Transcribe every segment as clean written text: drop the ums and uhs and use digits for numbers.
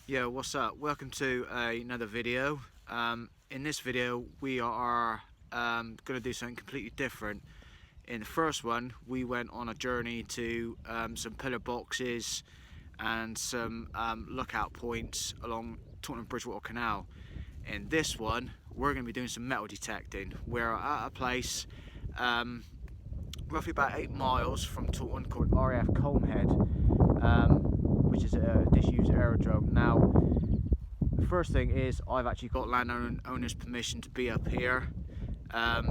Yeah, what's up? Welcome to another video. In this video we are going to do something completely different. In the first one we went on a journey to some pillar boxes and some lookout points along Tottenham Bridgewater Canal. In this one we're going to be doing some metal detecting. We're at a place roughly about 8 miles from Taunton called RAF Culmhead, which is a disused aerodrome. Now, the first thing is I've actually got landowner's permission to be up here. I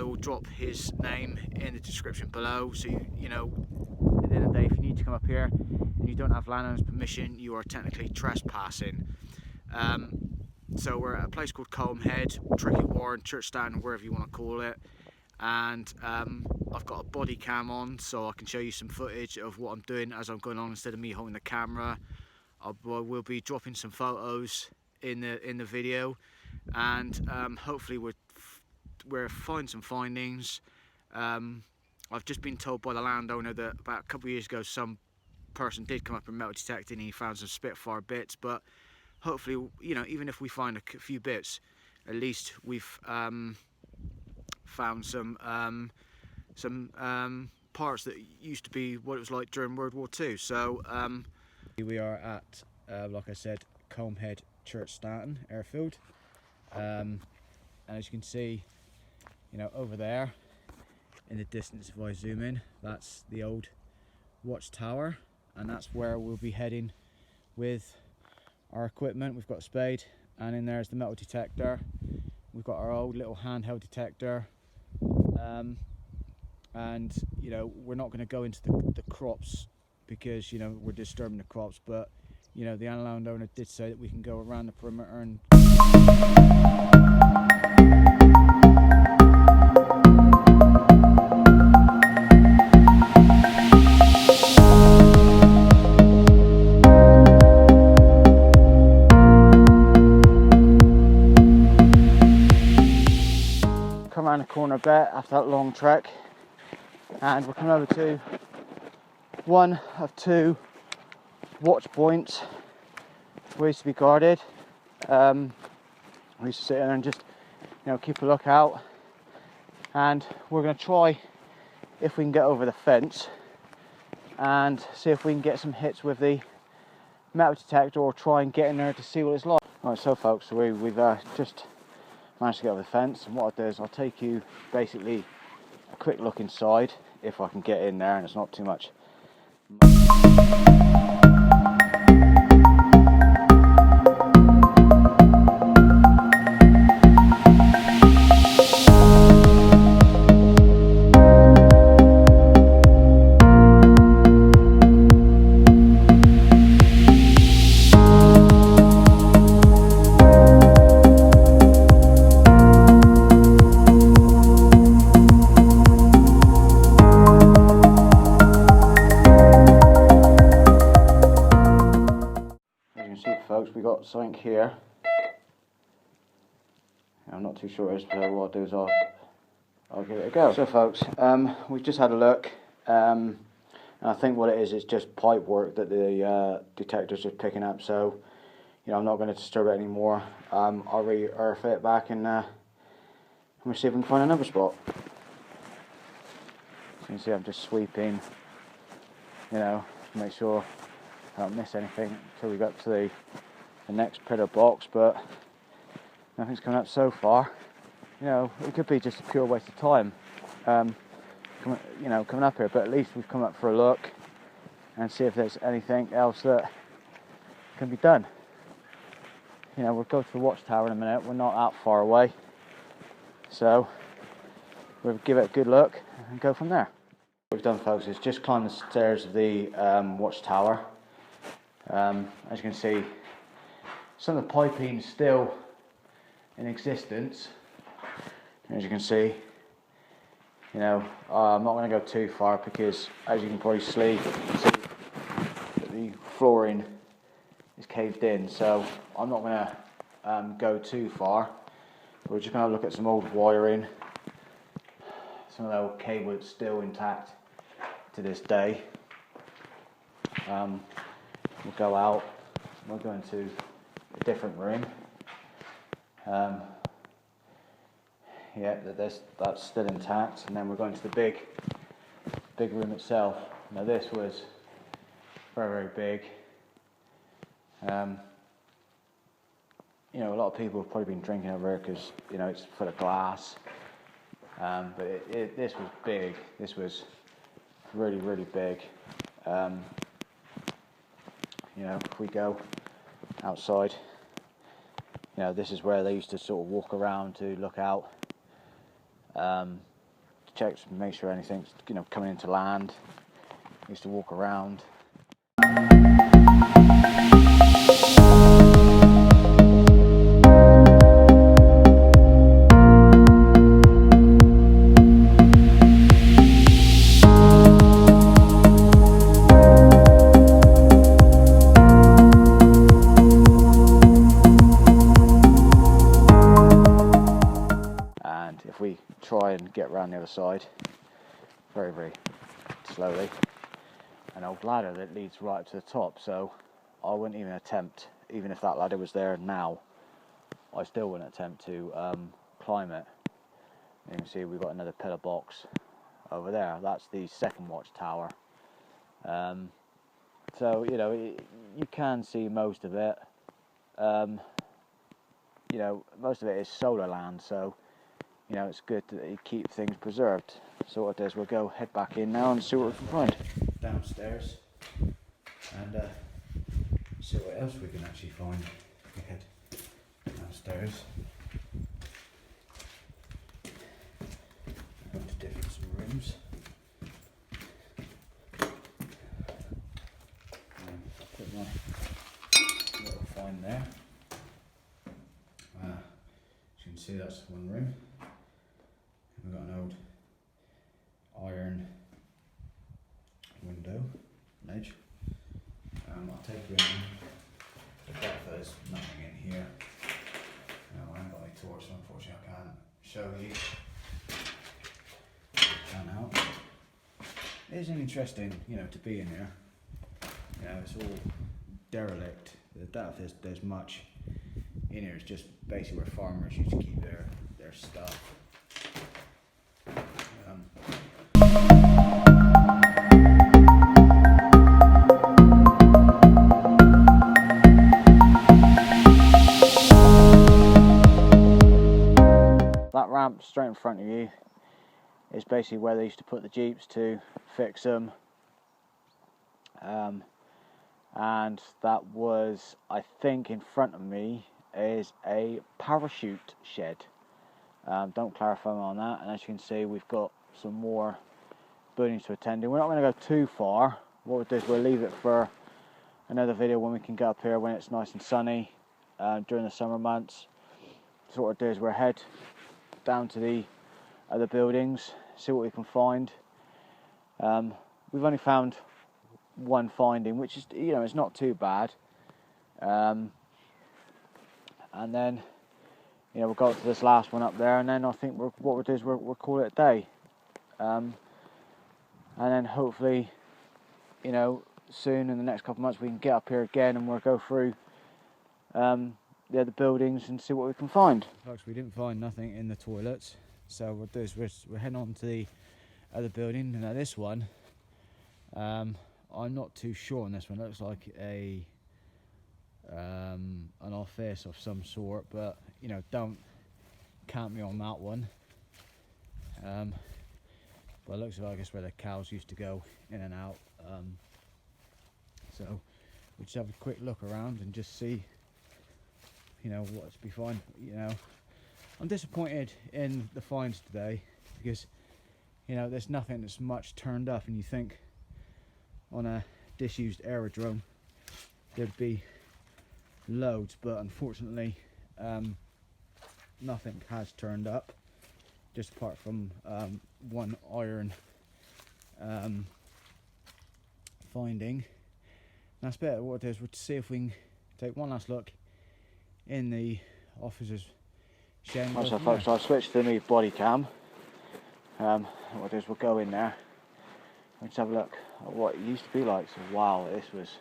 will drop his name in the description below, so you know, at the end of the day, if you need to come up here and you don't have landowner's permission, you are technically trespassing. So we're at a place called Culmhead, Tricky Warren, Church Stanton, wherever you want to call it. And I've got a body cam on so I can show you some footage of what I'm doing as I'm going on instead of me holding the camera. I will be dropping some photos in the video, and hopefully we're finding some findings. I've just been told by the landowner that about a couple of years ago some person did come up and metal detecting and he found some Spitfire bits, but hopefully, you know, even if we find a few bits, at least we've found some parts that used to be what it was like during World War II. So we are at, like I said, Culmhead, Church Stanton airfield, and as you can see, you know, over there in the distance, if I zoom in, that's the old Watchtower, and that's where we'll be heading with our equipment. We've got a spade, and in there's the metal detector. We've got our old little handheld detector, and you know, we're not going to go into the crops because, you know, we're disturbing the crops, but you know, the landowner did say that we can go around the perimeter and come around the corner a bit after that long trek, and we're coming over to one of two watch points we used to be guarded. We used to sit there and just, you know, keep a lookout, and we're going to try if we can get over the fence and see if we can get some hits with the metal detector, or try and get in there to see what it's like. Right, so folks, we've just managed to get over the fence, and what I'll do is I'll take you basically a quick look inside if I can get in there and it's not too much. Folks, we got something here. I'm not too sure as to what I'll do is I'll give it a go. So folks, we've just had a look, and I think what it is just pipe work that the detector's just picking up. So, you know, I'm not going to disturb it anymore. I'll re-earth it back, and we'll see if we can find another spot. So you can see I'm just sweeping, you know, to make sure I don't miss anything until we got to the next pillar box, but nothing's coming up so far. You know, it could be just a pure waste of time, coming up here, but at least we've come up for a look and see if there's anything else that can be done. You know, we'll go to the Watchtower in a minute. We're not that far away, so we'll give it a good look and go from there. What we've done, folks, is just climb the stairs of the Watchtower. As you can see, some of the piping is still in existence. As you can see, you know, I'm not going to go too far because, as you can probably see that the flooring is caved in, so I'm not going to go too far. We're just going to look at some old wiring, some of the old cable that's still intact to this day. We'll go out we're going to a different room. Yeah, that's still intact, and then we're going to the big room itself. Now this was very, very big. You know, a lot of people have probably been drinking over here because, you know, it's full of glass. But this was big. This was really, really big. You know, if we go outside, you know, this is where they used to sort of walk around to look out, to check, make sure anything's, you know, coming into land. They used to walk around. If we try and get around the other side, very, very slowly, an old ladder that leads right up to the top, so I wouldn't even attempt, even if that ladder was there now, I still wouldn't attempt to climb it. You can see we've got another pillar box over there. That's the second watchtower. So, you know, you can see most of it. You know, most of it is solar land, so you know, it's good that you keep things preserved. So what it does, we'll go head back in now and see what we can find. Downstairs and see what else we can actually find. We head downstairs. Go to different rooms. I'll put my little find there. As you can see, that's one room. We've got an old iron window ledge. I'll take you in. The depth there's nothing in here. I haven't got any torch, so unfortunately I can't show you. Can out. It is interesting, you know, to be in here. You know, it's all derelict. The depth there's much in here. It's just basically where farmers used to keep their stuff. That ramp straight in front of you is basically where they used to put the jeeps to fix them, and that was, I think, in front of me is a parachute shed. Don't clarify on that, and as you can see, we've got some more buildings to attend to. We're not going to go too far. What we'll do is we'll leave it for another video when we can get up here when it's nice and sunny during the summer months. So what we'll do is we'll head down to the other buildings, see what we can find. We've only found one finding, which is, you know, it's not too bad. And then, you know, we'll go up to this last one up there, and then I think what we'll do is we'll call it a day. And then hopefully, you know, soon in the next couple of months we can get up here again and we'll go through the other buildings and see what we can find. Folks, we didn't find nothing in the toilets, so what we'll do is we're heading on to the other building. Now this one, I'm not too sure on this one. It looks like an office of some sort, but you know, don't count me on that one. But it looks like, I guess, where the cows used to go in and out. So we'll just have a quick look around and just see, you know, what's be fine. You know, I'm disappointed in the finds today because, you know, there's nothing that's much turned up, and you think on a disused aerodrome there'd be loads, but unfortunately nothing has turned up, just apart from one iron finding. And that's better. What it is, we'll see if we can take one last look in the officer's shed. So folks, I've switched to the new body cam. What it is, we'll go in there and just have a look at what it used to be like. So wow, this was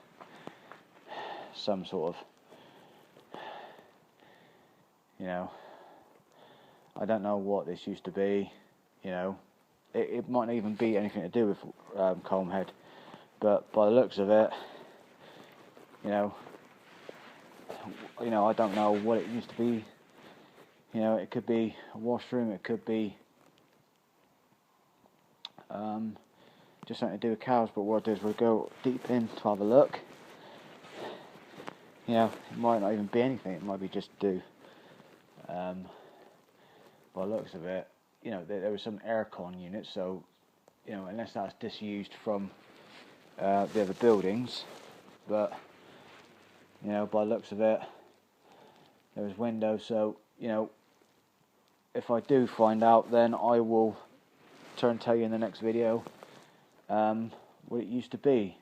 some sort of, you know, I don't know what this used to be, you know. It might not even be anything to do with Culmhead, but by the looks of it, you know, I don't know what it used to be. You know, it could be a washroom, it could be just something to do with cows, but what I'll do is we'll go deep in to have a look. You know, it might not even be anything, it might be just do. By the looks of it, you know, there was some aircon units, so, you know, unless that's disused from the other buildings, but, you know, by the looks of it, there was windows, so, you know, if I do find out, then I will tell you in the next video what it used to be.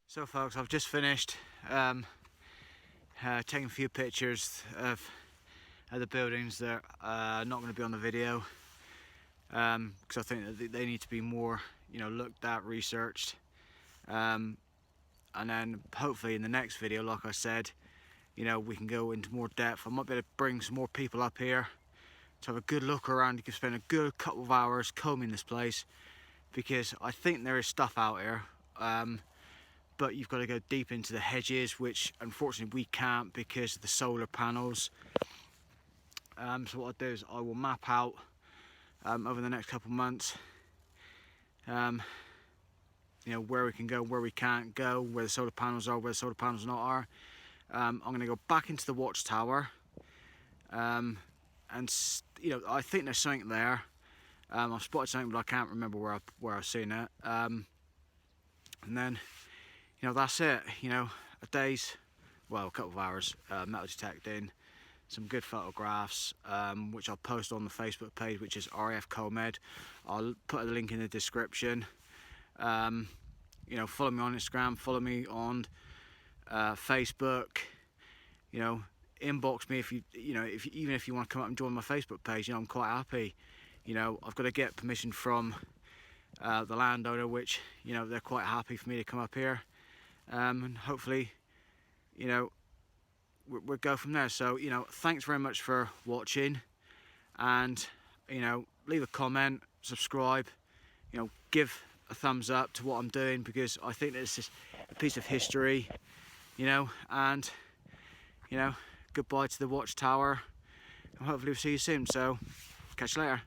So folks, I've just finished taking a few pictures of the buildings that are not going to be on the video, because I think that they need to be more, you know, looked at, researched, and then hopefully in the next video, like I said, you know, we can go into more depth. I might be able to bring some more people up here to have a good look around. You can spend a good couple of hours combing this place, because I think there is stuff out here. But you've got to go deep into the hedges, which unfortunately we can't because of the solar panels. So what I'll do is I will map out over the next couple of months, you know, where we can go, where we can't go, where the solar panels are, where the solar panels not are. I'm going to go back into the Watchtower, and you know, I think there's something there. I've spotted something, but I can't remember where I've seen it. And then, you know, that's it. You know, a day's, well, a couple of hours metal detecting, some good photographs, which I'll post on the Facebook page, which is RAF Culmhead. I'll put a link in the description. You know, follow me on Instagram, follow me on Facebook. You know, inbox me if even if you want to come up and join my Facebook page. You know, I'm quite happy. You know, I've got to get permission from the landowner, which, you know, they're quite happy for me to come up here. And hopefully, you know, we'll go from there. So, you know, thanks very much for watching, and, you know, leave a comment, subscribe, you know, give a thumbs up to what I'm doing, because I think this is a piece of history, you know. And, you know, goodbye to the Watchtower, and hopefully we'll see you soon. So catch you later.